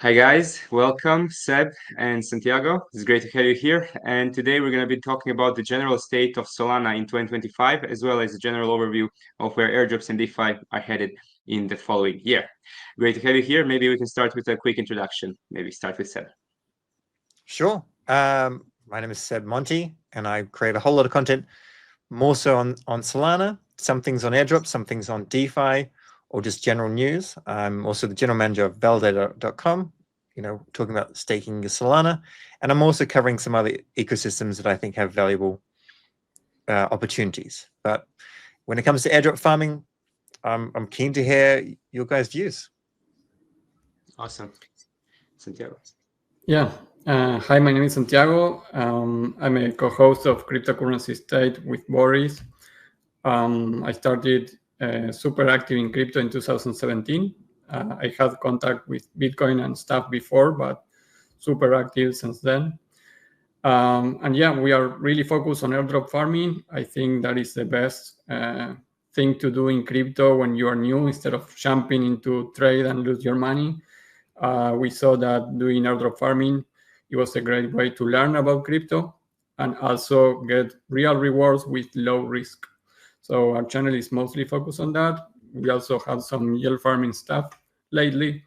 Hi guys, welcome Seb and Santiago. It's great to have you here. And today we're going to be talking about the general state of Solana in 2025, as well as a general overview of where airdrops and DeFi are headed in the following year. Great to have you here. Maybe we can start with a quick introduction. Maybe start with Seb. Sure. My name is Seb Monty, and I create a whole lot of content, more so on Solana, some things on airdrops, some things on DeFi, or just general news. I'm also the general manager of validator.com, talking about staking your Solana. And I'm also covering some other ecosystems that I think have valuable opportunities. But when it comes to airdrop farming, I'm keen to hear your guys' views. Awesome. Santiago. Yeah. Hi, my name is Santiago. I'm a co-host of Cryptocurrency State with Boris. I started super active in crypto in 2017. I had contact with Bitcoin and stuff before, but super active since then. And yeah, we are really focused on airdrop farming. I think that is the best thing to do in crypto when you are new, instead of jumping into trade and lose your money. We saw that doing airdrop farming, it was a great way to learn about crypto and also get real rewards with low risk. So our channel is mostly focused on that. We also have some yield farming stuff lately.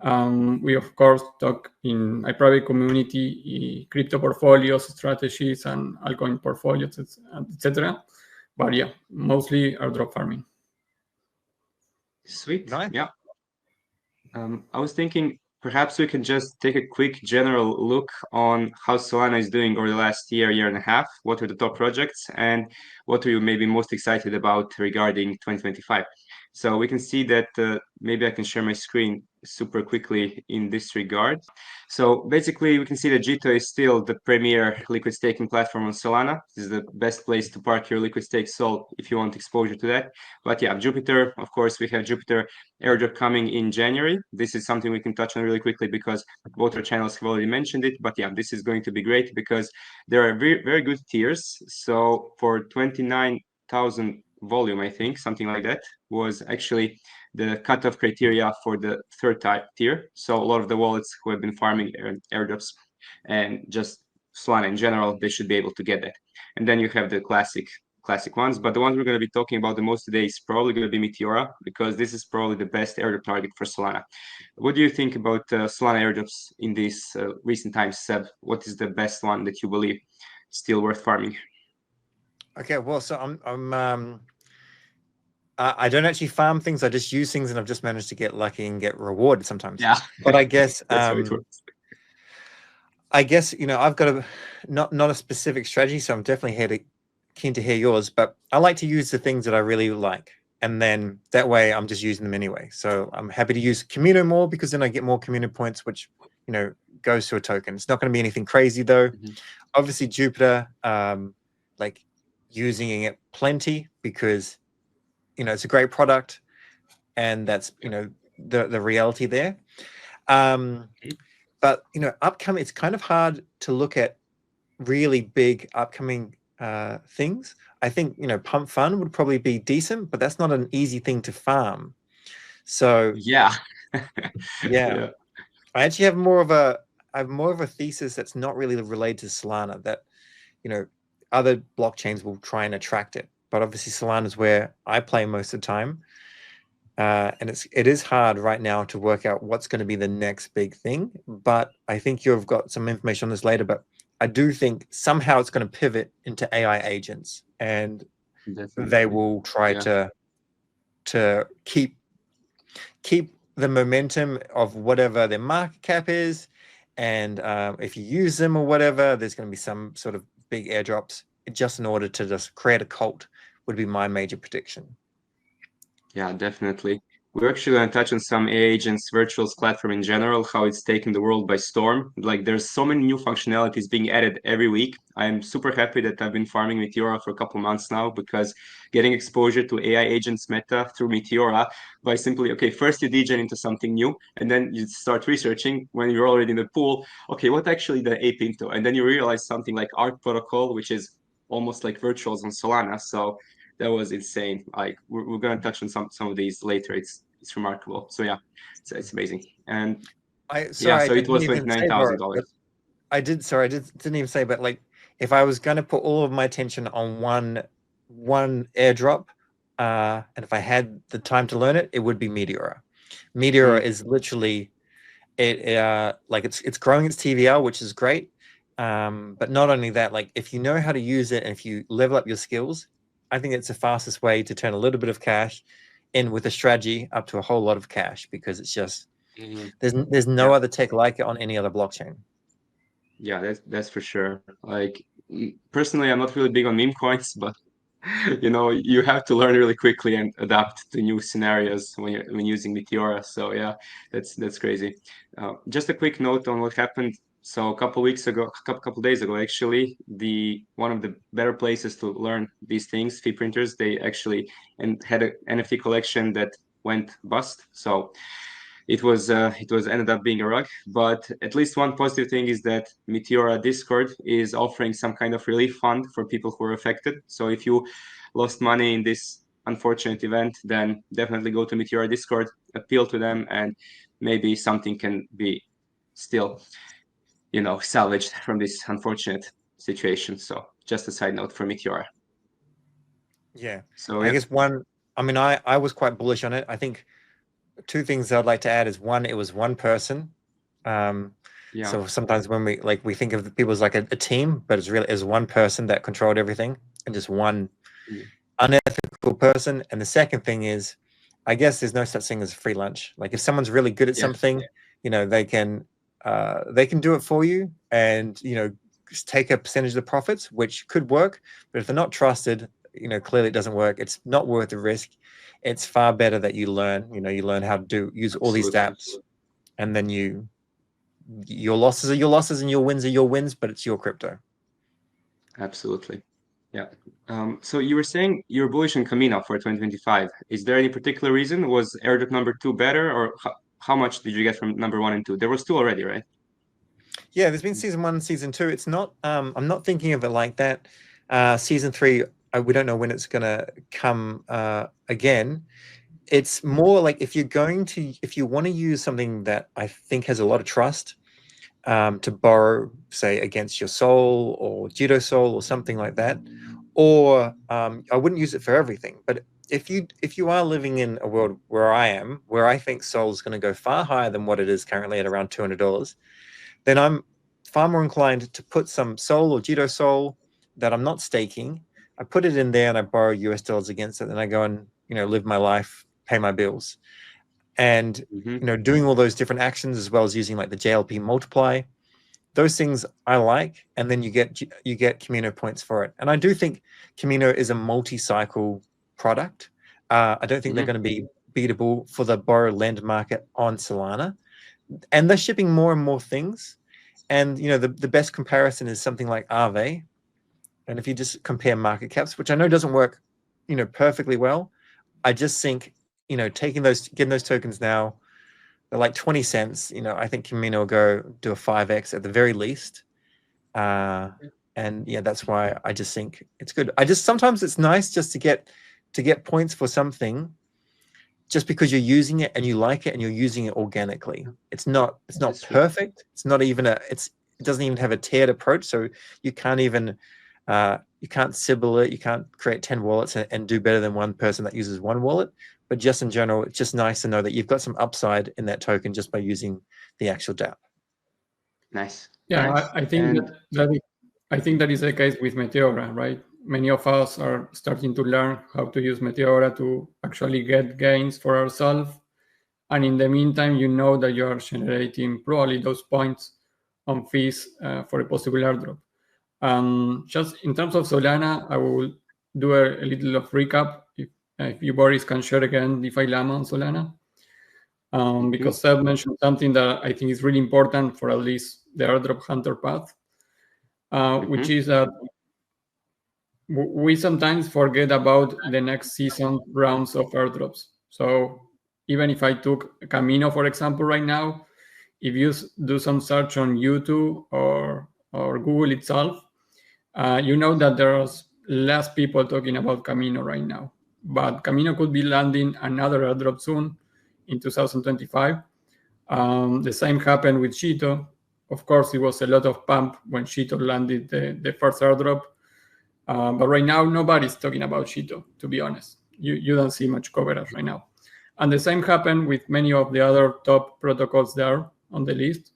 We of course talk in a private community, crypto portfolios, strategies, and altcoin portfolios, etc. But yeah, mostly airdrop farming. Sweet. Nice. Yeah. I was thinking perhaps we can just take a quick general look on how Solana is doing over the last year and a half. What were the top projects and what are you maybe most excited about regarding 2025? So we can see that maybe I can share my screen super quickly in this regard. So basically we can see that Jito is still the premier liquid staking platform on Solana. This is the best place to park your liquid stake SOL if you want exposure to that. But yeah, Jupiter, of course, we have Jupiter airdrop coming in January. This is something we can touch on really quickly because both our channels have already mentioned it. But yeah, this is going to be great because there are very, very good tiers. So for 29,000 volume, I think, something like that, was actually the cutoff criteria for the third type tier. So a lot of the wallets who have been farming airdrops and just Solana in general, they should be able to get that. And then you have the classic ones, but the ones we're going to be talking about the most today is probably going to be Meteora, because this is probably the best airdrop target for Solana. What do you think about Solana airdrops in these recent times, Seb? What is the best one that you believe still worth farming? Okay, well, so I don't actually farm things. I just use things, and I've just managed to get lucky and get rewarded sometimes. Yeah, but I guess that's how it works. I guess I've got a not a specific strategy, so I'm definitely keen to hear yours. But I like to use the things that I really like, and then that way I'm just using them anyway. So I'm happy to use Kamino more because then I get more Kamino points, which goes to a token. It's not going to be anything crazy though. Obviously Jupiter, like using it plenty because it's a great product, and that's the reality there. But upcoming, it's kind of hard to look at really big upcoming things. I think Pump Fund would probably be decent, but that's not an easy thing to farm. So yeah. yeah. I actually have more of a thesis that's not really related to Solana, that other blockchains will try and attract it. But obviously Solana is where I play most of the time. And it is hard right now to work out what's going to be the next big thing. But I think you've got some information on this later. But I do think somehow it's going to pivot into AI agents, and they will try to keep the momentum of whatever their market cap is. And if you use them or whatever, there's going to be some sort of big airdrops just in order to just create a cult, would be my major prediction. Yeah, definitely. We're actually going to touch on some AI agents, virtuals platform in general, how it's taken the world by storm. Like there's so many new functionalities being added every week. I'm super happy that I've been farming Meteora for a couple months now, because getting exposure to AI agents meta through Meteora by simply, okay, first you degen into something new, and then you start researching when you're already in the pool, okay, what actually the ape into? And then you realize something like Arc Protocol, which is almost like virtuals on Solana. So that was insane. Like we're gonna touch on some of these later. It's remarkable. So yeah, it's amazing. And So it was $29,000. Didn't even say, but like, if I was going to put all of my attention on one airdrop, and if I had the time to learn it, it would be Meteora. Meteora is literally like it's growing its TVL, which is great. But not only that, like if you know how to use it and if you level up your skills, I think it's the fastest way to turn a little bit of cash in with a strategy up to a whole lot of cash, because it's just there's no other tech like it on any other blockchain. Yeah, that's for sure. Like personally, I'm not really big on meme coins, but you know, you have to learn really quickly and adapt to new scenarios when using Meteora. So yeah, that's crazy. Just a quick note on what happened. So a couple days ago, actually, one of the better places to learn these things, fee printers, they actually had an NFT collection that went bust. So it was ended up being a rug. But at least one positive thing is that Meteora Discord is offering some kind of relief fund for people who are affected. So if you lost money in this unfortunate event, then definitely go to Meteora Discord, appeal to them, and maybe something can be still, you know, salvaged from this unfortunate situation. So just a side note for Meteora. Yeah. So I guess I was quite bullish on it. I think two things I'd like to add is one, it was one person. So sometimes when we think of the people as like a team, but it's one person that controlled everything, and just one unethical person. And the second thing is, I guess there's no such thing as a free lunch. Like if someone's really good at something, you know, they can do it for you, and you know, just take a percentage of the profits, which could work. But if they're not trusted, you know, clearly it doesn't work. It's not worth the risk. It's far better that you learn how to use all these dApps, and then your losses are your losses and your wins are your wins, but it's your crypto. Absolutely. Yeah. So you were saying you're bullish on Kamino for 2025. Is there any particular reason? Was airdrop number 2 better, or how much did you get from number 1 and 2? There was 2 already, right? Yeah, there's been season 1 and season 2. It's not, I'm not thinking of it like that. Season 3, we don't know when it's going to come again. It's more like if you want to use something that I think has a lot of trust, to borrow, say, against your Sol or Judo Sol or something like that, or I wouldn't use it for everything. But if you are living in a world where I am, where I think Sol is going to go far higher than what it is currently at around $200, then I'm far more inclined to put some Sol or Judo Sol that I'm not staking. I put it in there and I borrow US dollars against it, and I go and, you know, live my life, pay my bills. And you know, doing all those different actions, as well as using like the JLP multiply, those things I like, and then you get Kamino points for it. And I do think Kamino is a multi-cycle product. I don't think they're going to be beatable for the borrow lend market on Solana, and they're shipping more and more things. And you know, the best comparison is something like Aave. And if you just compare market caps, which I know doesn't work, you know, perfectly well, I just think, you know, getting those tokens now, they're like 20 cents. You know, I think Kamino will go do a 5x at the very least. And yeah, that's why I just think it's good. Sometimes it's nice just to get points for something, just because you're using it and you like it and you're using it organically. It's not perfect. It's not even it doesn't even have a tiered approach. So you can't even you can't Sybil it. You can't create 10 wallets and do better than one person that uses one wallet. But just in general, it's just nice to know that you've got some upside in that token just by using the actual dApp. Nice. Yeah, nice. I think that is the case with Meteora, right? Many of us are starting to learn how to use Meteora to actually get gains for ourselves. And in the meantime, you know that you are generating probably those points on fees for a possible airdrop. Just in terms of Solana, I will do a little of recap if you, Boris, can share again DeFi Llama on Solana. Because Seb mentioned something that I think is really important for at least the airdrop hunter path, which is that we sometimes forget about the next season rounds of airdrops. So even if I took Kamino, for example, right now, if you do some search on YouTube or Google itself, you know that there's less people talking about Kamino right now. But Kamino could be landing another airdrop soon in 2025. The same happened with Cheeto. Of course, it was a lot of pump when Cheeto landed the first airdrop. But right now, nobody's talking about Cheeto, to be honest. You don't see much coverage right now. And the same happened with many of the other top protocols there on the list.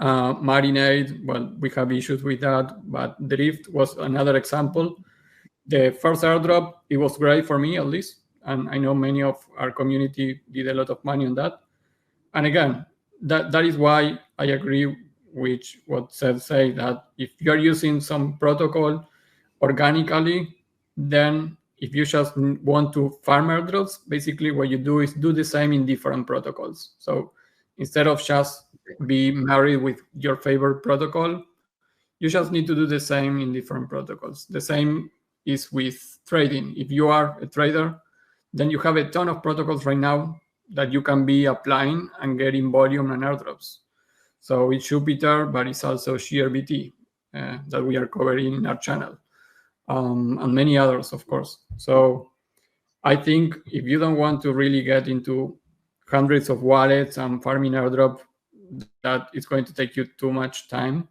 Marinade, well, we have issues with that, but Drift was another example. The first airdrop, it was great for me at least, and I know many of our community did a lot of money on that. And again, that is why I agree with what Seth said, that if you're using some protocol organically, then if you just want to farm airdrops, basically what you do is do the same in different protocols. So instead of just be married with your favorite protocol, you just need to do the same in different protocols. The same is with trading. If you are a trader, then you have a ton of protocols right now that you can be applying and getting volume and airdrops. So it's Jupiter, but it's also ShareBT that we are covering in our channel, and many others, of course. So I think if you don't want to really get into hundreds of wallets and farming airdrop, that it's going to take you too much time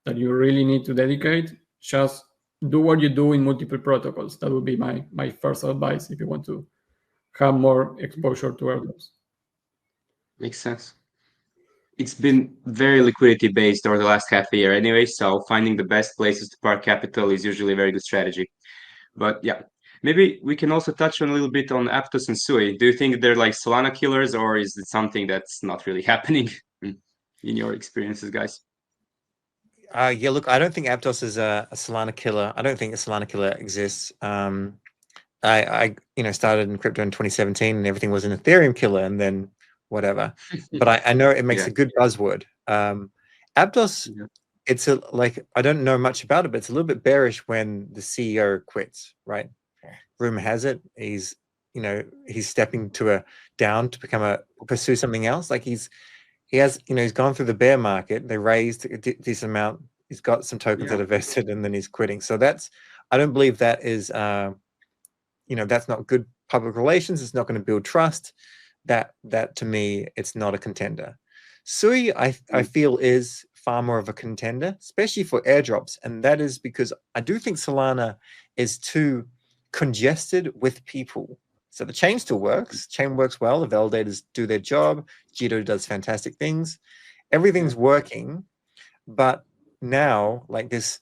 that you really need to dedicate, just do what you do in multiple protocols. That would be my first advice if you want to have more exposure to airdrops. Makes sense. It's been very liquidity based over the last half a year anyway, so finding the best places to park capital is usually a very good strategy. But yeah, maybe we can also touch on a little bit on Aptos and Sui. Do you think they're like Solana killers, or is it something that's not really happening in your experiences, guys? Yeah, look, I don't think Aptos is a Solana killer. I don't think a Solana killer exists. I started in crypto in 2017 and everything was an Ethereum killer and then whatever. But I know it makes a good buzzword. Aptos, it's I don't know much about it, but it's a little bit bearish when the CEO quits, right? Rumor has it he's stepping down to pursue something else. Like he's gone through the bear market. They raised this amount. He's got some tokens that are vested, and then he's quitting. So I don't believe that is, that's not good public relations. It's not going to build trust. That to me, it's not a contender. Sui, I feel, is far more of a contender, especially for airdrops, and that is because I do think Solana is too congested with people. So the chain still works. Chain works well. The validators do their job. Jito does fantastic things. Everything's working, but now, there's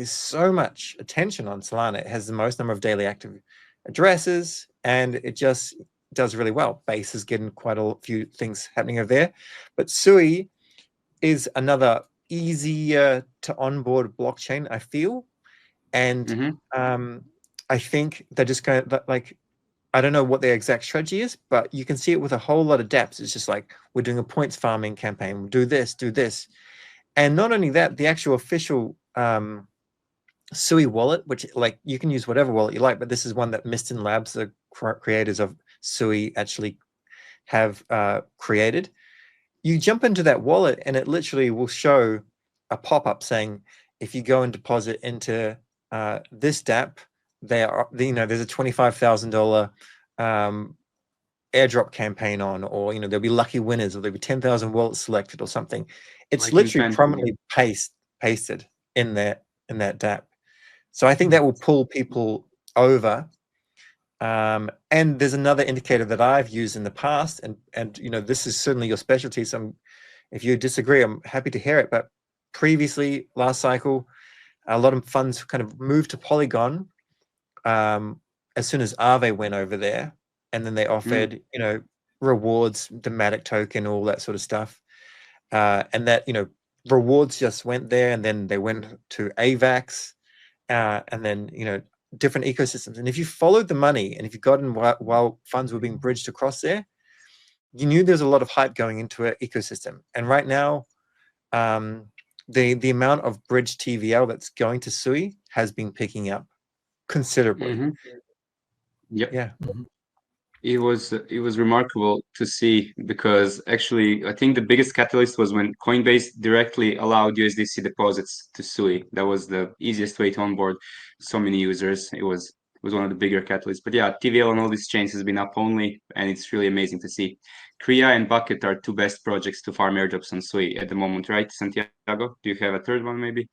so much attention on Solana. It has the most number of daily active addresses, and it just does really well. Base is getting quite a few things happening over there, but Sui is another easier to onboard blockchain, I feel, and I think they're just going to I don't know what their exact strategy is, but you can see it with a whole lot of dApps. It's just like, we're doing a points farming campaign. We'll do this. And not only that, the actual official Sui wallet, which you can use whatever wallet you like, but this is one that Mistin Labs, the creators of Sui, actually have created. You jump into that wallet and it literally will show a pop-up saying, if you go and deposit into this dApp, there's a $25,000 airdrop campaign on, or there'll be lucky winners, or there'll be 10,000 wallets selected or something. It's literally prominently pasted in that dApp. So I think that will pull people over. And there's another indicator that I've used in the past, and this is certainly your specialty. So if you disagree, I'm happy to hear it. But previously, last cycle, a lot of funds kind of moved to Polygon as soon as Aave went over there, and then they offered rewards, thematic token, all that sort of stuff, and that rewards just went there, and then they went to AVAX, and then different ecosystems. And if you followed the money, and if you got in while funds were being bridged across there, you knew there's a lot of hype going into an ecosystem. And right now, the amount of bridge TVL that's going to Sui has been picking up considerably. Yeah. It was remarkable to see, because actually I think the biggest catalyst was when Coinbase directly allowed USDC deposits to Sui. That was the easiest way to onboard so many users. It was one of the bigger catalysts. But yeah, TVL on all these chains has been up only, and it's really amazing to see. Kria and Bucket are two best projects to farm airdrops on Sui at the moment, right, Santiago? Do you have a third one, maybe?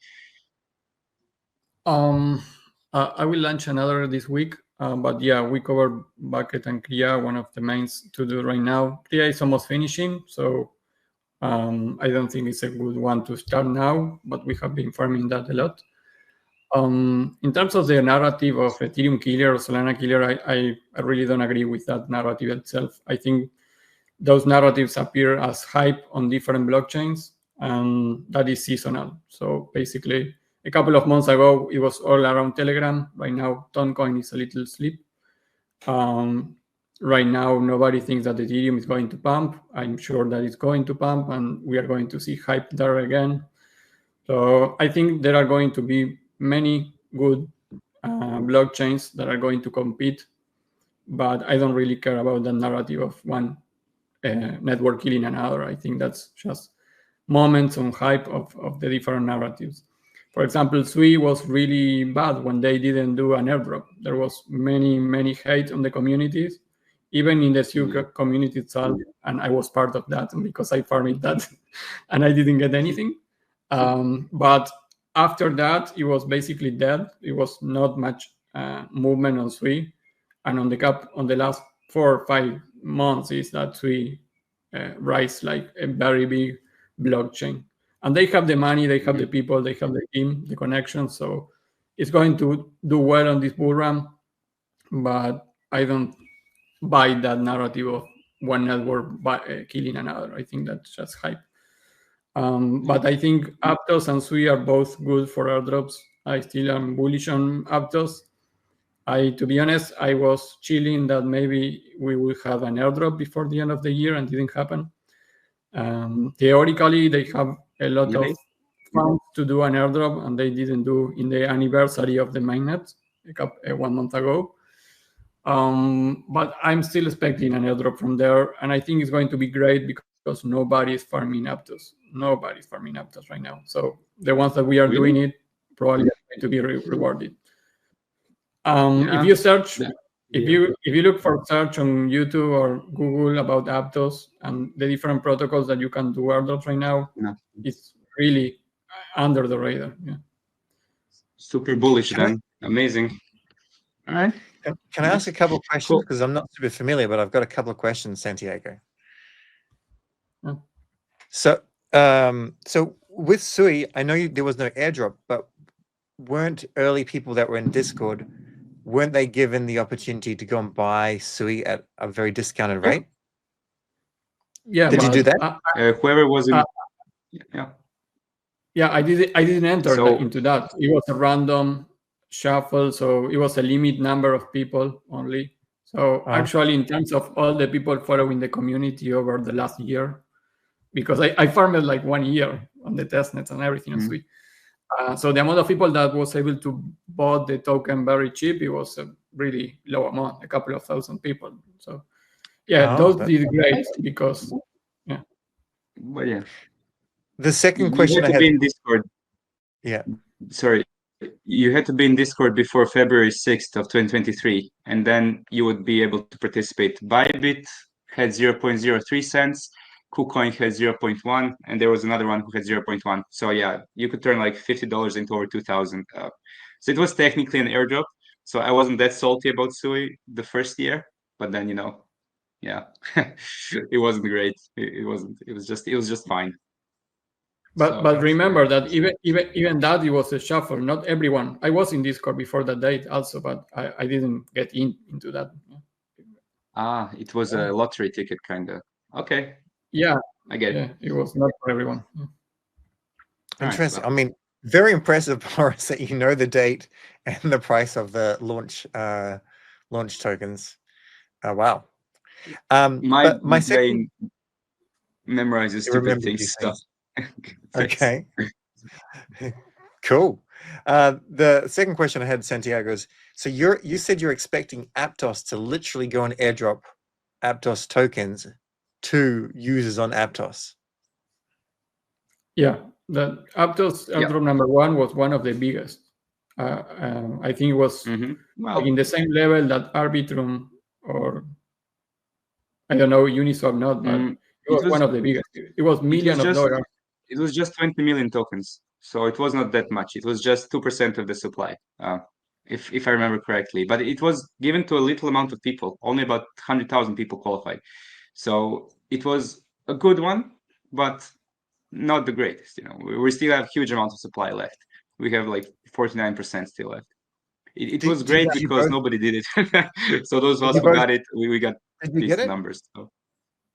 I will launch another this week, but yeah, we covered Bucket and Kria, one of the mains to do right now. Kria is almost finishing, so I don't think it's a good one to start now, but we have been farming that a lot. In terms of the narrative of Ethereum killer or Solana killer, I really don't agree with that narrative itself. I think those narratives appear as hype on different blockchains, and that is seasonal. So basically, a couple of months ago, it was all around Telegram. Right now, Toncoin is a little asleep. Right now, nobody thinks that Ethereum is going to pump. I'm sure that it's going to pump, and we are going to see hype there again. So I think there are going to be many good blockchains that are going to compete, but I don't really care about the narrative of one network killing another. I think that's just moments on hype of the different narratives. For example, Sui was really bad when they didn't do an airdrop. There was many hate on the communities, even in the Sui community itself, and I was part of that because I farmed that and I didn't get anything. But after that, it was basically dead. It was not much movement on Sui, and on the last 4 or 5 months is that Sui rise like a very big blockchain. And they have the money, they have the people, they have the team, the connections. So it's going to do well on this bull run, but I don't buy that narrative of one network killing another. I think that's just hype. But I think Aptos and Sui are both good for airdrops. I still am bullish on Aptos. To be honest, I was chilling that maybe we will have an airdrop before the end of the year, and it didn't happen. Theoretically, they have a lot of funds to do an airdrop, and they didn't do in the anniversary of the mainnet 1 month ago. But I'm still expecting an airdrop from there, and I think it's going to be great because nobody is farming Aptos. Nobody's farming Aptos right now. So the ones that we are doing it probably are going to be rewarded. If you search, if you look for search on YouTube or Google about Aptos and the different protocols that you can do airdrops right now, it's really under the radar. Yeah. Super bullish then. Amazing. All right. Can I ask a couple of questions? Because I'm not super familiar, but I've got a couple of questions, Santiago. Yeah. So with Sui, I know there was no airdrop, but weren't early people that were in Discord, weren't they given the opportunity to go and buy Sui at a very discounted rate? Yeah. Did you do that? Whoever was in... Yeah, I didn't enter into that. It was a random shuffle, so it was a limit number of people only. So actually, in terms of all the people following the community over the last year, because I farmed like 1 year on the testnets and everything on Sui. So the amount of people that was able to bought the token very cheap, it was a really low amount, a couple of thousand people. So yeah, those did great because But yeah. The second question I had be in Discord. Yeah. Sorry. You had to be in Discord before February 6th of 2023, and then you would be able to participate. Bybit had 0.03 cents, KuCoin had 0.1, and there was another one who had 0.1. So yeah, you could turn like $50 into over 2,000. So it was technically an airdrop. So I wasn't that salty about Sui the first year, but then yeah, it wasn't great. It wasn't. It was just fine. But remember that even that it was a shuffle. Not everyone. I was in Discord before that date also, but I didn't get into that. It was a lottery ticket kind of. Okay. Yeah, I get it. Yeah, it was not for everyone. Interesting. I mean, very impressive, Boris, that you know the date and the price of the launch tokens. Wow. My second memorizes stupid things stuff. Okay. Cool. The second question I had, Santiago, is so you said you're expecting Aptos to literally go and airdrop Aptos tokens to users on Aptos. Yeah, the Aptos airdrop number 1 was one of the biggest. I think it was like in the same level that Arbitrum or I don't know Uniswap not, but it was one of the biggest. It was millions of dollars. It was just 20 million tokens, so it was not that much. It was just 2% of the supply, if I remember correctly. But it was given to a little amount of people. Only about 100,000 people qualified. So it was a good one, but not the greatest. We still have huge amounts of supply left. We have like 49% still left. It was great because nobody did it. So those of us who got it, we got these numbers. So.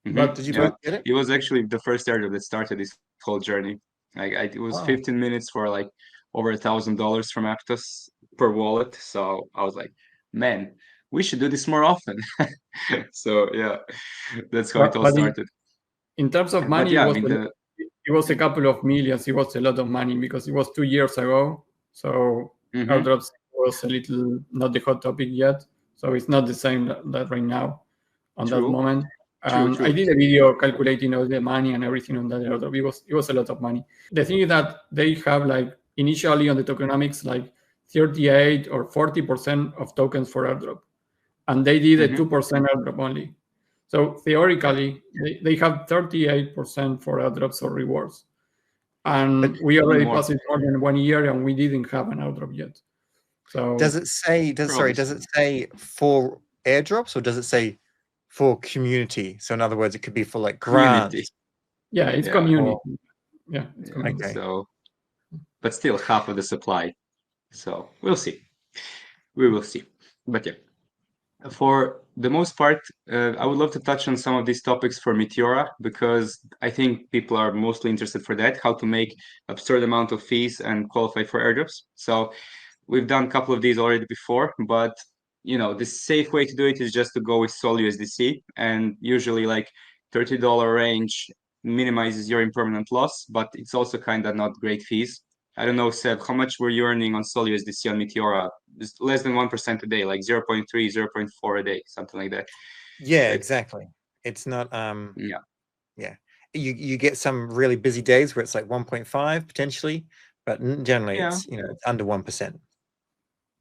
But did you both get it? It was actually the first airdrop that started this whole journey. It was 15 minutes for like over $1,000 from Aptos per wallet. So I was like, man, we should do this more often. So yeah, that's how it all started. In terms of money, it was a couple of millions. It was a lot of money because it was 2 years ago. So airdrops was a little not the hot topic yet. So it's not the same that right now on that moment. True. I did a video calculating all the money and everything on that airdrop. It was a lot of money. The thing is that they have like initially on the tokenomics like 38 or 40% of tokens for airdrop, and they did a 2% airdrop only. So theoretically, they have 38% for airdrops or rewards, and we already passed it more than 1 year, and we didn't have an airdrop yet. So does it say? Does it say for airdrops or does it say for community? So in other words, it could be for like grants. Yeah, it's community. Yeah, it's community. Okay. So, but still half of the supply. So we'll see. We will see. But yeah, for the most part, I would love to touch on some of these topics for Meteora because I think people are mostly interested for that, how to make absurd amount of fees and qualify for airdrops. So we've done a couple of these already before, but the safe way to do it is just to go with Sol USDC, and usually like $30 range minimizes your impermanent loss, but it's also kind of not great fees. I don't know, Seb, how much were you earning on Sol USDC on Meteora? It's less than 1% a day, like 0.3, 0.4 a day, something like that. Yeah, exactly. It's not yeah. You get some really busy days where it's like 1.5 potentially, but generally it's it's under 1%.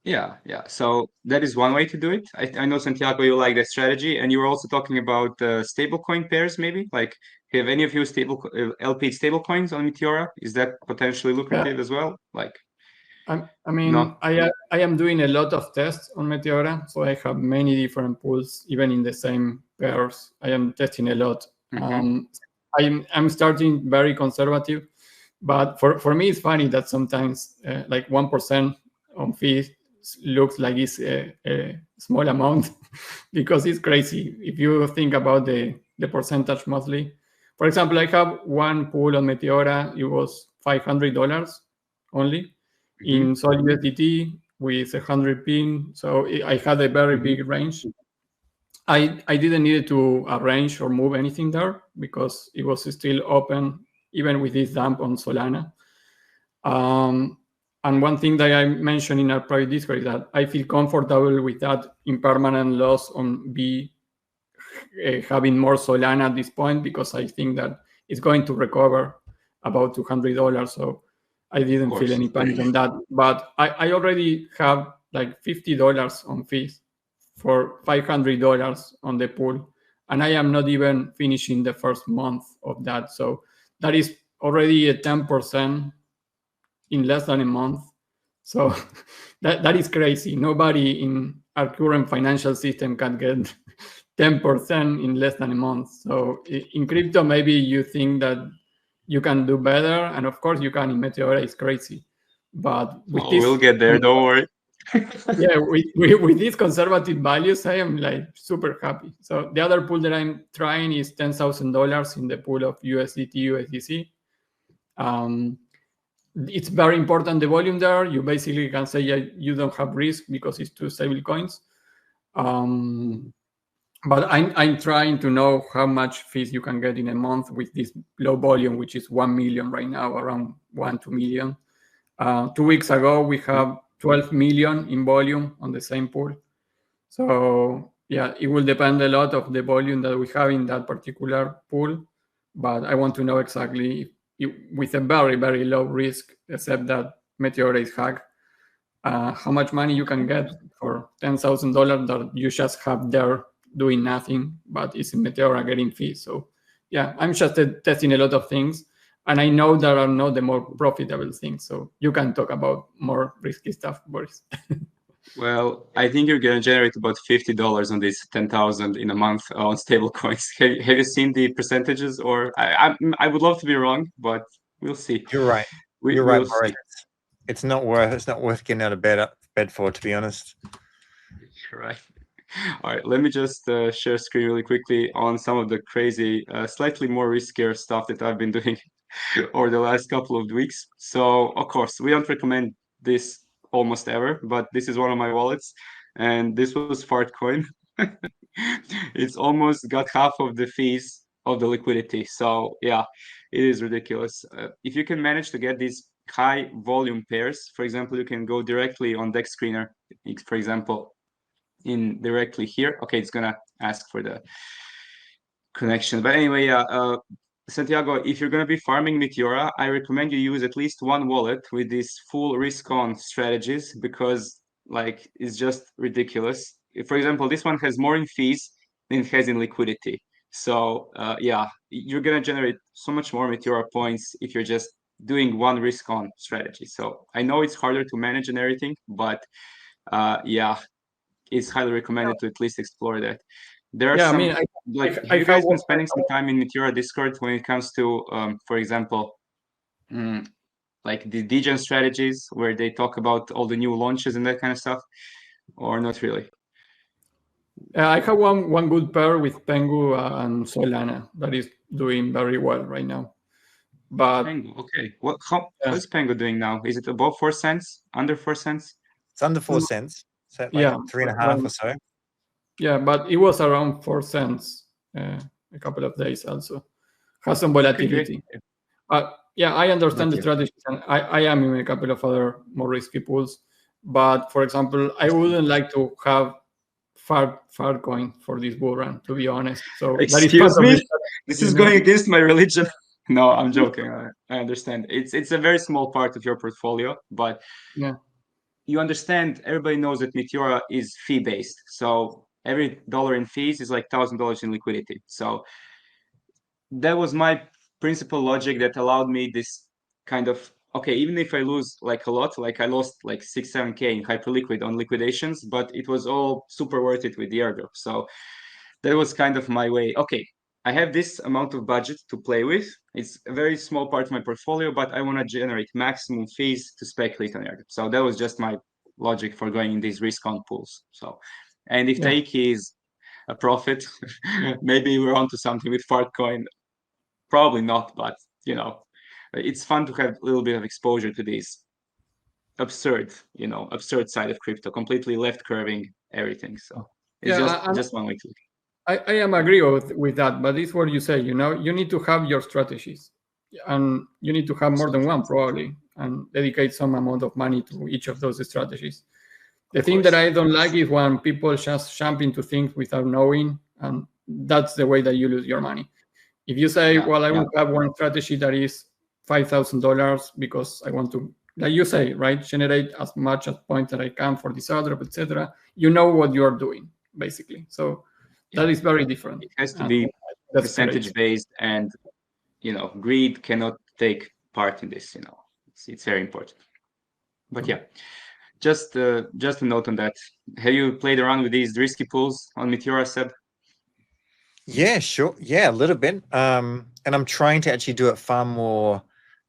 Yeah. So that is one way to do it. I know, Santiago, you like that strategy, and you were also talking about stablecoin pairs, maybe. Like, have any of you LP stablecoins on Meteora? Is that potentially lucrative as well? Like, I am doing a lot of tests on Meteora, so I have many different pools, even in the same pairs. I am testing a lot. I'm starting very conservative, but for me, it's funny that sometimes like 1% on fees looks like it's a small amount because it's crazy if you think about the percentage monthly. For example, I have one pool on Meteora. It was $500 only in Sol USDT with 100 pin. So I had a very big range. I didn't need to arrange or move anything there because it was still open even with this dump on Solana. And one thing that I mentioned in our private Discord is that I feel comfortable with that impermanent loss on having more Solana at this point because I think that it's going to recover about $200. So I didn't feel any panic on that. But I already have like $50 on fees for $500 on the pool. And I am not even finishing the first month of that. So that is already a 10% in less than a month. So that is crazy. Nobody in our current financial system can get 10% in less than a month. So in crypto, maybe you think that you can do better. And of course you can. In Meteora, it's crazy. But we'll get there, don't worry. Yeah, with these conservative values, I am like super happy. So the other pool that I'm trying is $10,000 in the pool of USDT, USDC. It's very important, the volume there. You basically can say you don't have risk because it's two stable coins. But I'm trying to know how much fees you can get in a month with this low volume, which is 1 million right now, around 1-2 million. 2 weeks ago, we have 12 million in volume on the same pool. So yeah, it will depend a lot of the volume that we have in that particular pool. But I want to know exactly with a very, very low risk, except that Meteora is hacked, how much money you can get for $10,000 that you just have there doing nothing, but it's in Meteora getting fees. So yeah, I'm just testing a lot of things. And I know there are not the more profitable things. So you can talk about more risky stuff, Boris. Well, I think you're going to generate about $50 on this 10,000 in a month on stable coins. Have you seen the percentages? Or I would love to be wrong, but we'll see. You're right. You're we'll right, Boris. It's not worth getting out of bed for, to be honest. You're right. All right, let me just share screen really quickly on some of the crazy, slightly more riskier stuff that I've been doing over the last couple of weeks. So, of course, we don't recommend this almost ever, but this is one of my wallets, and this was Fartcoin. It's almost got half of the fees of the liquidity. So, yeah, it is ridiculous. If you can manage to get these high volume pairs, for example, you can go directly on Dex Screener, for example, in directly here. Okay, it's gonna ask for the connection, but anyway, yeah, Santiago, if you're gonna be farming Meteora, I recommend you use at least one wallet with these full risk-on strategies, because like it's just ridiculous. For example, this one has more in fees than it has in liquidity. So yeah, you're gonna generate so much more Meteora points if you're just doing one risk-on strategy. So I know it's harder to manage and everything, but yeah, it's highly recommended to at least explore that. There are some, have you guys been spending some time in Meteora Discord when it comes to, for example, like the Degen strategies where they talk about all the new launches and that kind of stuff, or not really? I have one good pair with Pengu and Solana that is doing very well right now. But Pengu, okay. How is Pengu doing now? Is it above 4 cents? Under 4 cents? It's under 4 cents. So like yeah, 3.5 or so. Yeah, but it was around 4 cents a couple of days also. Has some volatility. Yeah, I understand the strategies, and I am in a couple of other more risky pools. But for example, I wouldn't like to have Fartcoin for this bull run, to be honest. So excuse me, this is going against my religion. No, I'm joking. I understand. It's a very small part of your portfolio, but yeah, you understand. Everybody knows that Meteora is fee based, so every dollar in fees is like $1,000 in liquidity. So that was my principal logic that allowed me this kind of, okay, even if I lose like a lot, like I lost like 6-7K in Hyperliquid on liquidations, but it was all super worth it with the airdrop. So that was kind of my way. Okay, I have this amount of budget to play with. It's a very small part of my portfolio, but I want to generate maximum fees to speculate on airdrop. So that was just my logic for going in these risk-on pools. So, and if take is a profit, maybe we're onto something with Fartcoin. Probably not, but you know, it's fun to have a little bit of exposure to this absurd side of crypto, completely left curving everything. So it's just one way to look. I am agree with that, but it's what you say, you need to have your strategies, and you need to have more than one probably, and dedicate some amount of money to each of those strategies. The thing that I don't like is when people just jump into things without knowing, and that's the way that you lose your money. If you say, well, I will have one strategy that is $5,000 because I want to, like you say, right, generate as much as points that I can for this airdrop, etc. You know what you are doing, basically. So that is very different. It has to be percentage based, and greed cannot take part in this. It's very important. But yeah, just a note on that. Have you played around with these risky pools on Meteora, Seb? Yeah, sure. Yeah, a little bit. And I'm trying to actually do it far more,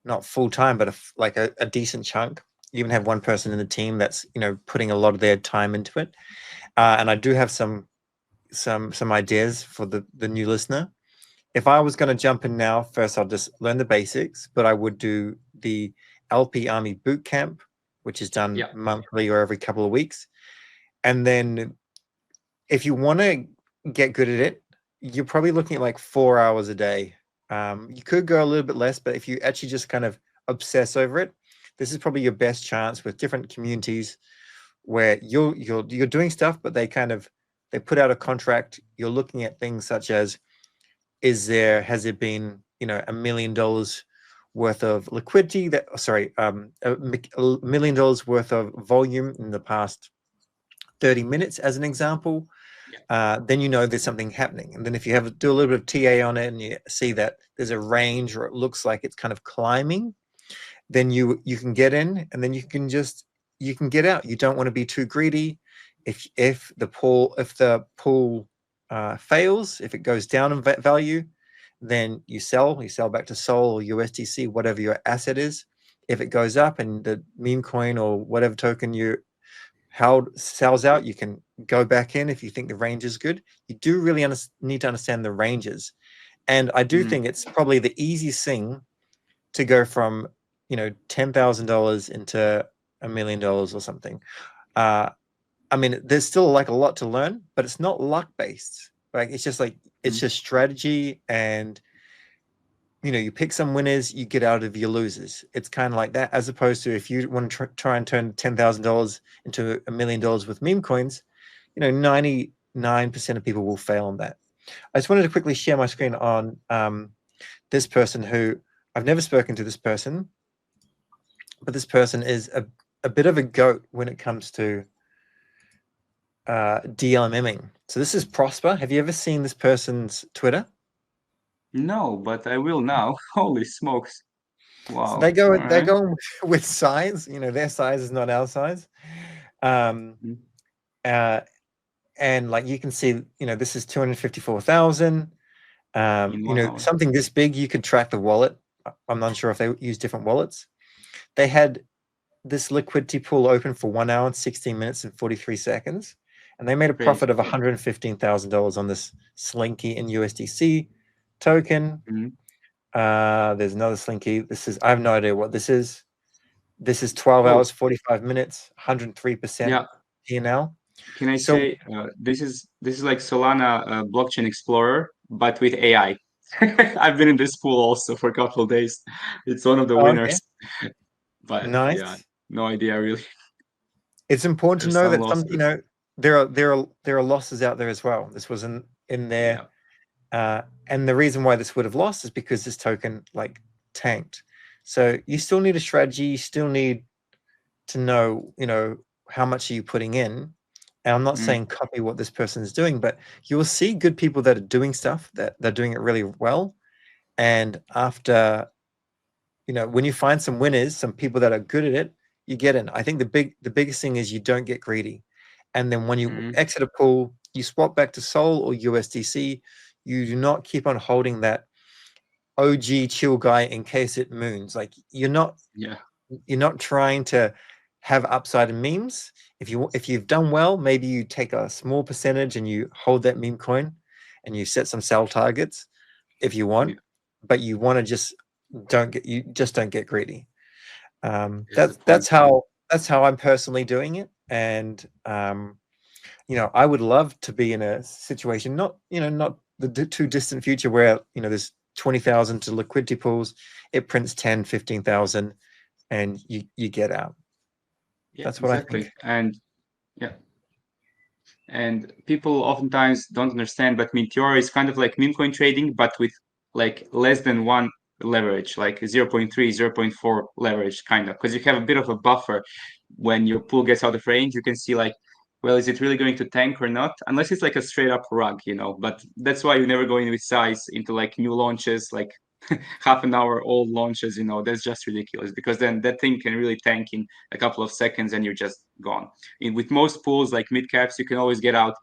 not full time, but like a decent chunk. Even have one person in the team that's putting a lot of their time into it. And I do have some ideas for the new listener. If I was going to jump in now, first I'll just learn the basics, but I would do the LP Army Bootcamp, which is done monthly or every couple of weeks. And then if you want to get good at it, you're probably looking at like 4 hours a day. You could go a little bit less, but if you actually just kind of obsess over it, this is probably your best chance with different communities where you're doing stuff, but they put out a contract. You're looking at things such as, has there been $1 million worth of liquidity $1 million worth of volume in the past 30 minutes as an example. then you know there's something happening. And then if you do a little bit of TA on it and you see that there's a range or it looks like it's kind of climbing, then you can get in, and then you can get out. You don't want to be too greedy. If the pool fails, if it goes down in value, then you sell back to Sol or USDC, whatever your asset is. If it goes up and the meme coin or whatever token you held sells out, you can go back in if you think the range is good. You do really need to understand the ranges. And I do think it's probably the easiest thing to go from, $10,000 into $1 million or something. I mean, there's still like a lot to learn, but it's not luck based. Like it's just strategy, and you pick some winners, you get out of your losers. It's kind of like that, as opposed to if you want to try and turn $10,000 into $1 million with meme coins, 99% of people will fail on that. I just wanted to quickly share my screen on this person who I've never spoken to this person, but this person is a bit of a goat when it comes to DLMMing. So this is Prosper. Have you ever seen this person's Twitter? No, but I will now. Holy smokes. Wow. So they're going with size. Their size is not our size. And like you can see, this is 254,000. Something this big, you could track the wallet. I'm not sure if they use different wallets. They had this liquidity pool open for 1 hour and 16 minutes and 43 seconds. And they made a profit of $115,000 on this Slinky in USDC token. There's another Slinky. I have no idea what this is. This is 12 hours, 45 minutes, 103% P&L. Can I say this is like Solana Blockchain Explorer, but with AI. I've been in this pool also for a couple of days. It's one of the winners. Okay. But nice. No idea really. It's important to know that there are losses out there as well. This wasn't in there. And the reason why this would have lost is because this token tanked. So you still need a strategy. You still need to know, how much are you putting in. And I'm not saying copy what this person is doing, but you will see good people that are doing stuff, that they're doing it really well. And after, when you find some winners, some people that are good at it, you get in. I think the biggest thing is you don't get greedy. And then when you exit a pool, you swap back to Sol or USDC. You do not keep on holding that OG chill guy in case it moons. Like you're not trying to have upside in memes. If you've done well, maybe you take a small percentage and you hold that meme coin and you set some sell targets if you want, but you want to just don't get greedy. That's how I'm personally doing it. And I would love to be in a situation, not the too distant future where there's 20,000 to liquidity pools, it prints 10, 15,000, and you get out. That's what I think. And people oftentimes don't understand, but Meteora is kind of like meme coin trading, but with less than 1 leverage, like 0.3, 0.4 leverage, kind of, because you have a bit of a buffer. When your pool gets out of range, you can see well, is it really going to tank or not? Unless it's a straight up rug, but that's why you never go in with size into new launches, half an hour old launches, that's just ridiculous, because then that thing can really tank in a couple of seconds and you're just gone. With most pools like mid caps, you can always get out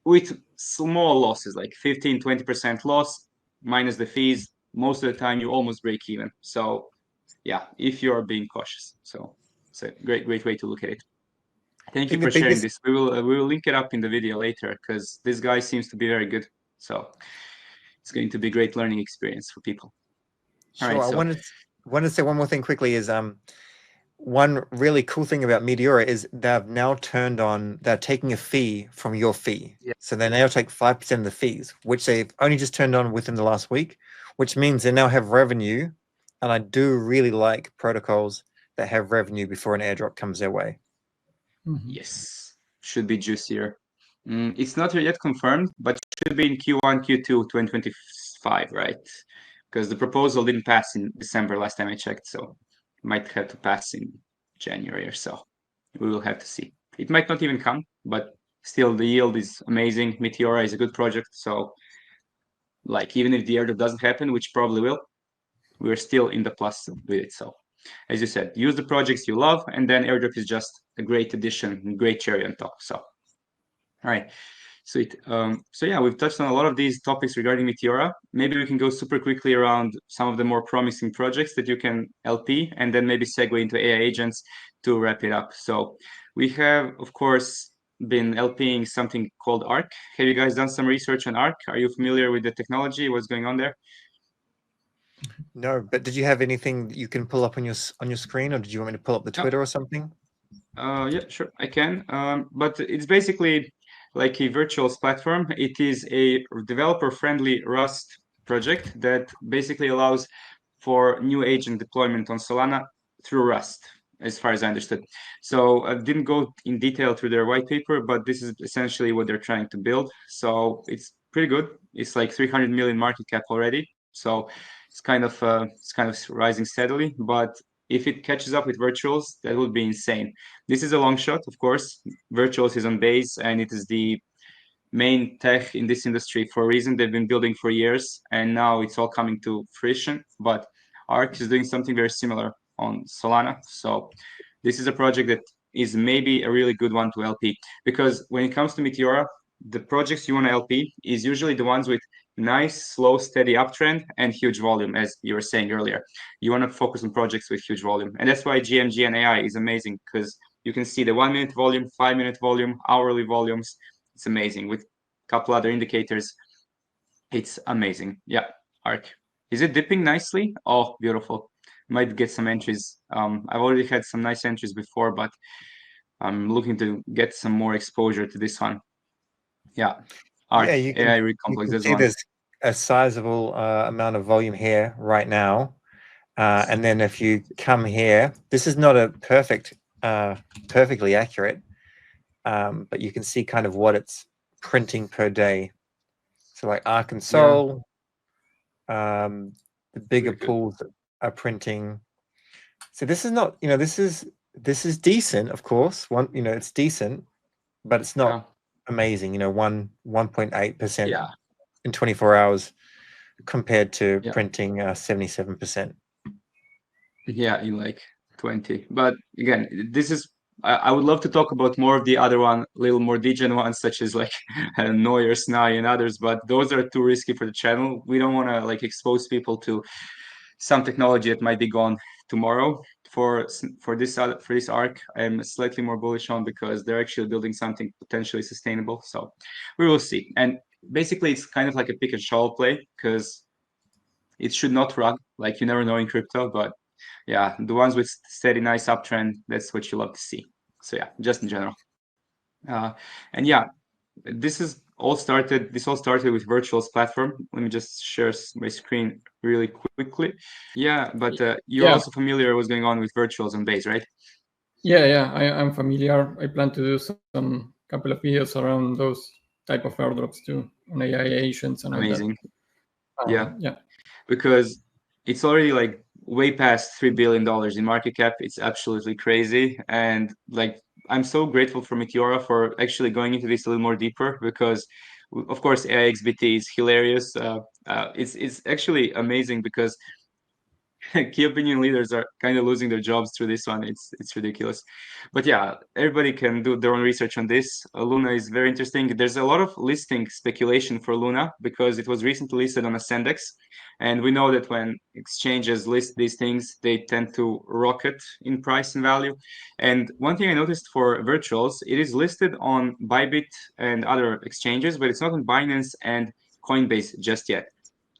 with small losses, 15, 20% loss minus the fees. Most of the time you almost break even. So yeah, if you're being cautious. So it's a great way to look at it. Thank you for sharing this. We will link it up in the video later, because this guy seems to be very good. So it's going to be a great learning experience for people. Sure. All right, I wanted to say one more thing quickly is one really cool thing about Meteora is they've now they're taking a fee from your fee. Yeah. So they now take 5% of the fees, which they've only just turned on within the last week, which means they now have revenue. And I do really like protocols that have revenue before an airdrop comes their way. Yes, should be juicier. It's not yet confirmed, but should be in Q1, Q2 2025, right? Because the proposal didn't pass in December last time I checked, so it might have to pass in January or so. We will have to see. It might not even come, but still the yield is amazing. Meteora is a good project. So like even if the airdrop doesn't happen, which probably will, we're still in the plus with it. So as you said, use the projects you love, and then airdrop is just a great addition, great cherry on top. So all right. Sweet. So yeah, we've touched on a lot of these topics regarding Meteora. Maybe we can go super quickly around some of the more promising projects that you can LP, and then maybe segue into AI agents to wrap it up. So we have, of course, been LPing something called ARC. Have you guys done some research on ARC? Are you familiar with the technology? What's going on there? No, but did you have anything that you can pull up on your screen, or did you want me to pull up the Twitter or something? Yeah, sure, I can. But it's basically like a virtuals platform. It is a developer-friendly Rust project that basically allows for new agent deployment on Solana through Rust, as far as I understood. So I didn't go in detail through their white paper, but this is essentially what they're trying to build. So it's pretty good. It's like 300 million market cap already. So it's kind of rising steadily. But if it catches up with virtuals, that would be insane. This is a long shot, of course. Virtuals is on base, and it is the main tech in this industry for a reason. They've been building for years, and now it's all coming to fruition. But ARC is doing something very similar on Solana. So this is a project that is maybe a really good one to LP, because when it comes to Meteora, the projects you want to LP is usually the ones with nice, slow, steady uptrend and huge volume, as you were saying earlier. You want to focus on projects with huge volume. And that's why GMG and AI is amazing, because you can see the 1-minute volume, 5-minute volume, hourly volumes. It's amazing. With a couple other indicators, it's amazing. Yeah, ARC. Is it dipping nicely? Oh, beautiful. Might get some entries. I've already had some nice entries before, but I'm looking to get some more exposure to this one. Yeah, ARC, yeah, you can, AI Rig Complex. You can see there's a sizable amount of volume here right now. And then if you come here, this is not a perfectly accurate, but you can see kind of what it's printing per day. So like ARC and Sol, the bigger pools are printing. So this is not, this is decent, of course. It's decent, but it's not amazing. 1.8% in 24 hours compared to printing 77%. Yeah, in like 20. But again, this is I would love to talk about more of the other little more degen ones, such as like Neuer, Snai, and others, but those are too risky for the channel. We don't want to like expose people to some technology that might be gone tomorrow. For this ARC, I'm slightly more bullish on, because they're actually building something potentially sustainable. So we will see. And basically, it's kind of like a pick and shovel play, because it should not run. Like, you never know in crypto, but yeah, the ones with steady, nice uptrend, that's what you love to see. So yeah, just in general. And yeah, this all started with Virtual's platform. Let me just share my screen really quickly. Yeah, but you're also familiar what's going on with Virtuals on Base, right? Yeah, I'm familiar. I plan to do some couple of videos around those type of airdrops too, on AI agents and amazing. All that. Yeah, because it's already like way past $3 billion in market cap. It's absolutely crazy. And like, I'm so grateful for Meteora for actually going into this a little more deeper, because of course AIXBT is hilarious. It's actually amazing, because key opinion leaders are kind of losing their jobs through this one. It's ridiculous. But yeah, everybody can do their own research on this. Luna is very interesting. There's a lot of listing speculation for Luna, because it was recently listed on Ascendex. And we know that when exchanges list these things, they tend to rocket in price and value. And one thing I noticed for virtuals, it is listed on Bybit and other exchanges, but it's not on Binance and Coinbase just yet.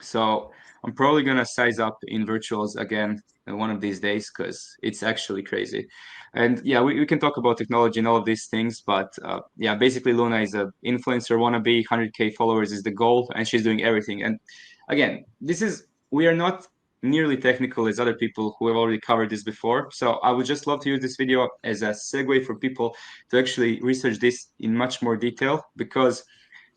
So I'm probably going to size up in virtuals again one of these days, because it's actually crazy. And yeah, we can talk about technology and all of these things, but yeah, basically Luna is an influencer wannabe. 100K followers is the goal, and she's doing everything. And again, we are not nearly technical as other people who have already covered this before. So I would just love to use this video as a segue for people to actually research this in much more detail, because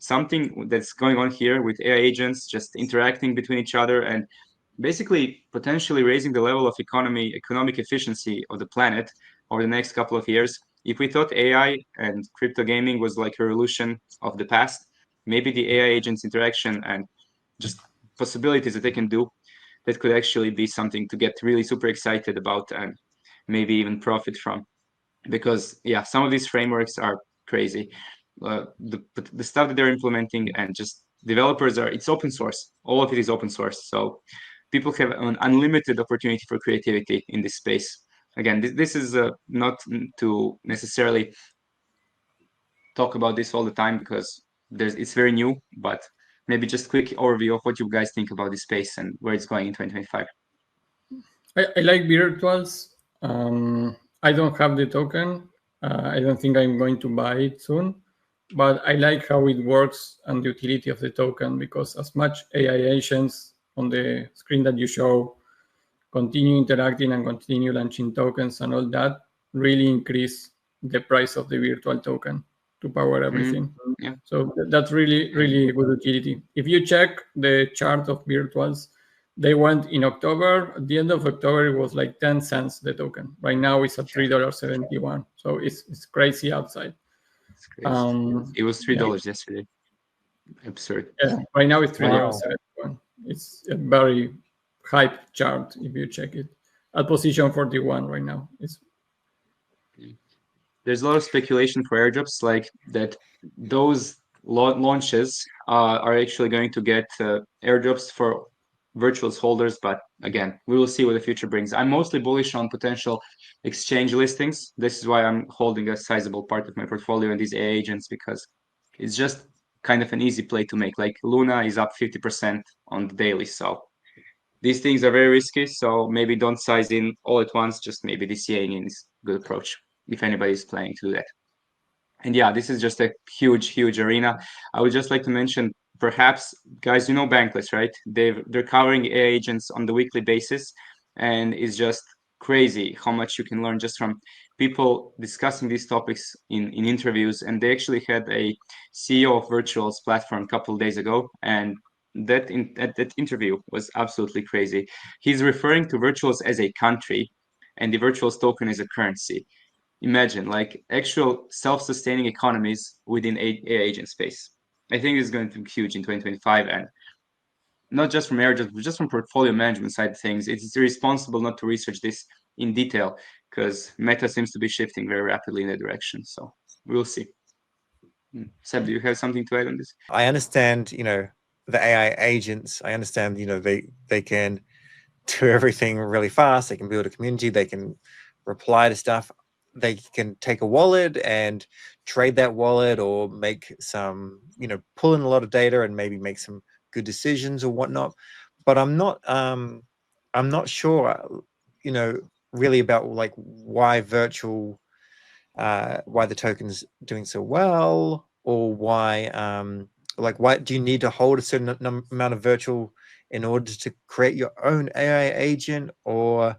something that's going on here with AI agents just interacting between each other and basically potentially raising the level of economic efficiency of the planet over the next couple of years if we thought AI and crypto gaming was like a revolution of the past, maybe the AI agents interaction and just possibilities that they can do, that could actually be something to get really super excited about and maybe even profit from. Because yeah, some of these frameworks are crazy. The stuff that they're implementing, and just developers are, it's open source. All of it is open source. So people have an unlimited opportunity for creativity in this space. Again, this is not to necessarily talk about this all the time because it's very new, but maybe just quick overview of what you guys think about this space and where it's going in 2025. I like virtuals. I don't have the token. I don't think I'm going to buy it soon, but I like how it works and the utility of the token, because as much AI agents on the screen that you show continue interacting and continue launching tokens and all that, really increase the price of the virtual token to power everything. Yeah. So that's really, really good utility. If you check the chart of virtuals, they went in October. At the end of October, it was like 10 cents the token. Right now, it's at $3.71. So it's crazy outside. It's crazy. It was $3 yesterday. Absurd. Yeah, right now it's $3.71. Wow. It's a very hype chart if you check it. At position 41 right now. There's a lot of speculation for airdrops, like that those launches are actually going to get airdrops for virtuals holders, but again, we will see what the future brings. I'm mostly bullish on potential exchange listings. This is why I'm holding a sizable part of my portfolio in these AI agents, because it's just kind of an easy play to make. Like Luna is up 50% on the daily, so these things are very risky. So maybe don't size in all at once, just maybe DCAing in is a good approach if anybody is planning to do that. And yeah, this is just a huge, huge arena. I would just like to mention, perhaps, guys, you know Bankless, right? They're covering AI agents on the weekly basis, and it's just crazy how much you can learn just from people discussing these topics in interviews. And they actually had a CEO of Virtuals platform a couple of days ago, and that interview was absolutely crazy. He's referring to Virtuals as a country, and the Virtuals token as a currency. Imagine like actual self-sustaining economies within AI agent space. I think it's going to be huge in 2025, and not just from AirDrops, but just from portfolio management side of things. It's irresponsible not to research this in detail, because Meta seems to be shifting very rapidly in that direction. So we'll see. Seb, do you have something to add on this? I understand, the AI agents. I understand, they can do everything really fast. They can build a community. They can reply to stuff. They can take a wallet and trade that wallet, or make some, pull in a lot of data and maybe make some good decisions or whatnot. But I'm not sure, really about like why the token's doing so well, or why why do you need to hold a certain amount of virtual in order to create your own AI agent? Or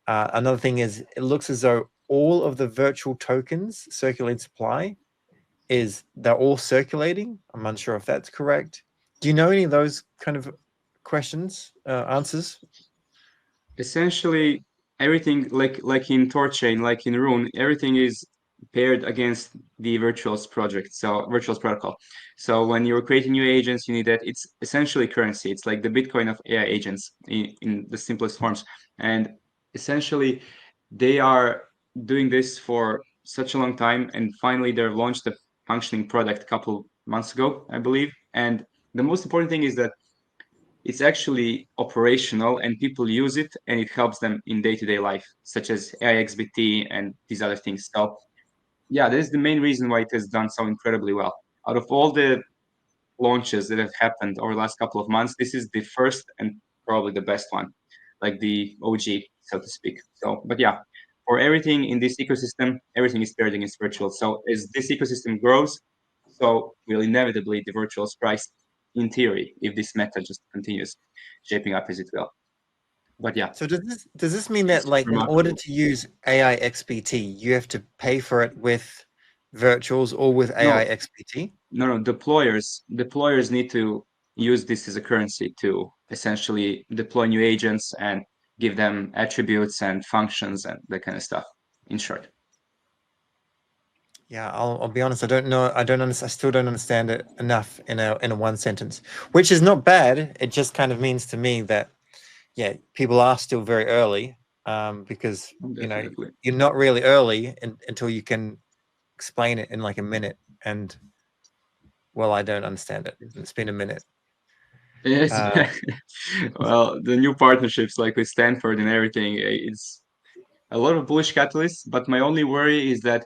another thing is, it looks as though all of the virtual tokens circulating supply they're all circulating. I'm unsure if that's correct. Do you know any of those kind of questions, answers? Essentially, everything like in Torchain, like in Rune, everything is paired against the Virtuals project, so Virtuals protocol. So when you're creating new agents, you need that. It's essentially currency. It's like the Bitcoin of AI agents in the simplest forms. And essentially, they are doing this for such a long time, and finally they've launched a functioning product a couple months ago, I believe. And the most important thing is that it's actually operational and people use it, and it helps them in day-to-day life, such as AIXBT and these other things. So yeah, this is the main reason why it has done so incredibly well. Out of all the launches that have happened over the last couple of months, this is the first and probably the best one, like the OG, so to speak. So, but yeah, for everything in this ecosystem, everything is paired against virtual. So as this ecosystem grows, so will inevitably the virtuals price, in theory, if this meta just continues shaping up as it will. But yeah. So does this mean that, like, in order to use AIXBT, you have to pay for it with virtuals or with AIXBT? No. Deployers need to use this as a currency to essentially deploy new agents and give them attributes and functions and that kind of stuff, in short. Yeah, I'll be honest. I don't know. I don't understand. I still don't understand it enough in a one sentence, which is not bad. It just kind of means to me that, yeah, people are still very early, because Definitely. you're not really early until you can explain it in like a minute. And well, I don't understand it. It's been a minute. Yes. Well, the new partnerships like with Stanford and everything, it's a lot of bullish catalysts. But my only worry is that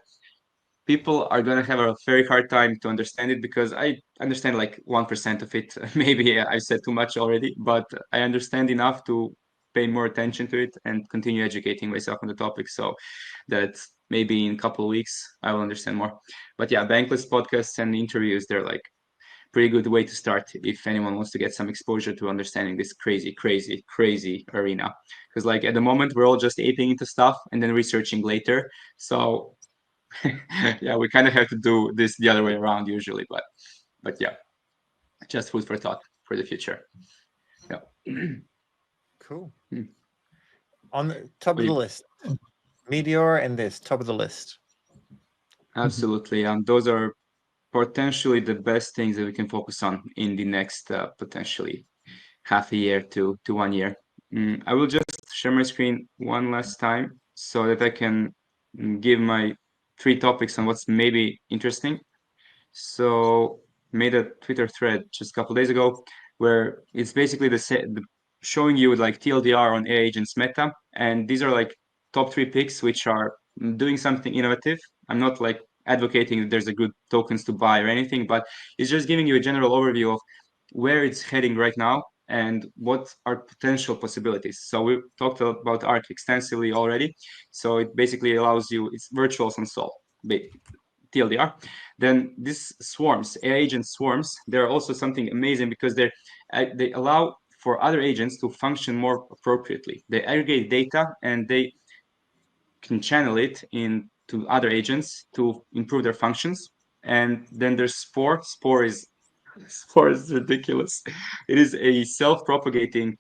people are going to have a very hard time to understand it because I understand like 1% of it. Maybe I said too much already, but I understand enough to pay more attention to it and continue educating myself on the topic so that maybe in a couple of weeks I will understand more. But yeah, bankless podcasts and interviews, they're like pretty good way to start if anyone wants to get some exposure to understanding this crazy arena. Because like at the moment we're all just aping into stuff and then researching later. So yeah, we kind of have to do this the other way around usually, but yeah, just food for thought for the future. Yeah. Cool. On the top of the list, Meteora and this top of the list. Absolutely, those are potentially the best things that we can focus on in the next potentially half a year to 1 year. I will just share my screen one last time so that I can give my 3 topics on what's maybe interesting. So made a Twitter thread just a couple days ago where it's basically showing you like TLDR on AI agents meta, and these are like top 3 picks which are doing something innovative. I'm not like advocating that there's a good tokens to buy or anything, but it's just giving you a general overview of where it's heading right now and what are potential possibilities. So we talked about ARC extensively already. So it basically allows you, it's virtuals on Sol, TLDR. Then these swarms, AI agent swarms, they're also something amazing because they allow for other agents to function more appropriately. They aggregate data and they can channel it into other agents to improve their functions. And then there's Spore. Spore is ridiculous. It is a self-propagating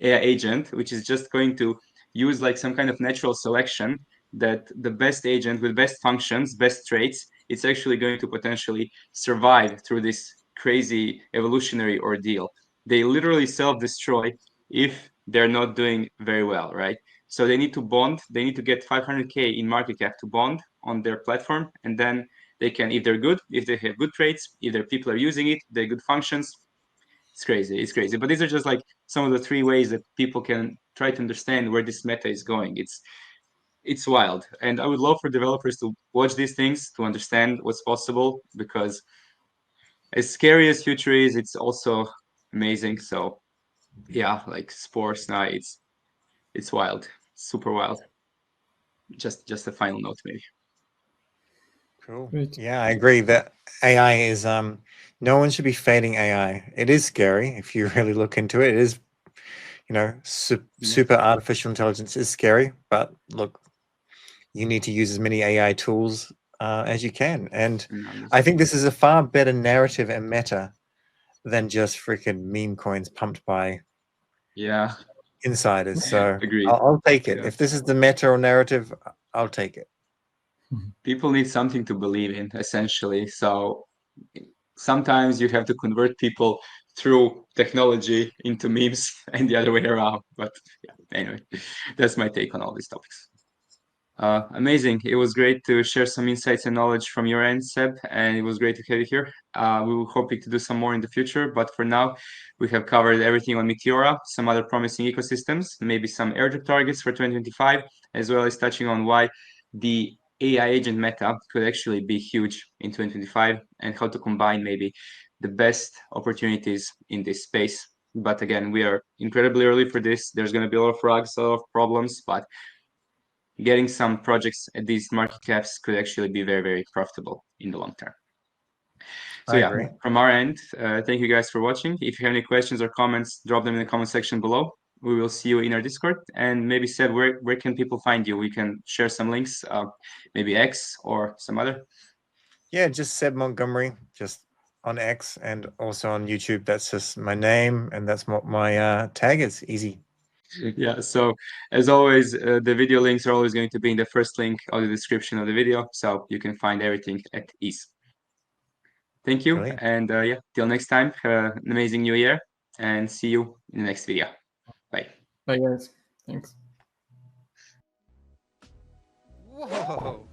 AI agent, which is just going to use like some kind of natural selection that the best agent with best functions, best traits, it's actually going to potentially survive through this crazy evolutionary ordeal. They literally self-destroy if they're not doing very well, right? So they need to bond, they need to get 500K in market cap to bond on their platform, and then they can, if they're good, if they have good traits, if their people are using it, they're good functions. It's crazy. But these are just like some of the 3 ways that people can try to understand where this meta is going. It's wild. And I would love for developers to watch these things to understand what's possible, because as scary as future is, it's also amazing. So yeah, like sports now, it's wild, super wild. Just a final note, maybe. Cool. Great. Yeah, I agree that AI is no one should be fading AI. It is scary if you really look into it. It is, super artificial intelligence is scary, but look, you need to use as many AI tools as you can. And I think this is a far better narrative and meta than just freaking meme coins pumped by insiders. So I'll take it. If this is the meta or narrative, I'll take it. People need something to believe in, essentially. So sometimes you have to convert people through technology into memes and the other way around. But yeah, anyway, that's my take on all these topics. Amazing. It was great to share some insights and knowledge from your end, Seb, and it was great to have you here. We will hoping to do some more in the future, but for now, we have covered everything on Meteora, some other promising ecosystems, maybe some airdrop targets for 2025, as well as touching on why the AI agent meta could actually be huge in 2025 and how to combine maybe the best opportunities in this space. But again, we are incredibly early for this. There's going to be a lot of rugs, a lot of problems, but getting some projects at these market caps could actually be very profitable in the long term. So yeah, from our end, thank you guys for watching. If you have any questions or comments, drop them in the comment section below. We will see you in our Discord. And maybe Seb, where can people find you? We can share some links, maybe X or some other. Yeah, just Seb Montgomery, just on X and also on YouTube. That's just my name, and that's what my tag is. Easy. Yeah, so as always, the video links are always going to be in the first link of the description of the video, so you can find everything at ease. Thank you, Brilliant. and yeah, till next time, have an amazing new year, and see you in the next video. Bye. Bye, guys. Thanks. Whoa.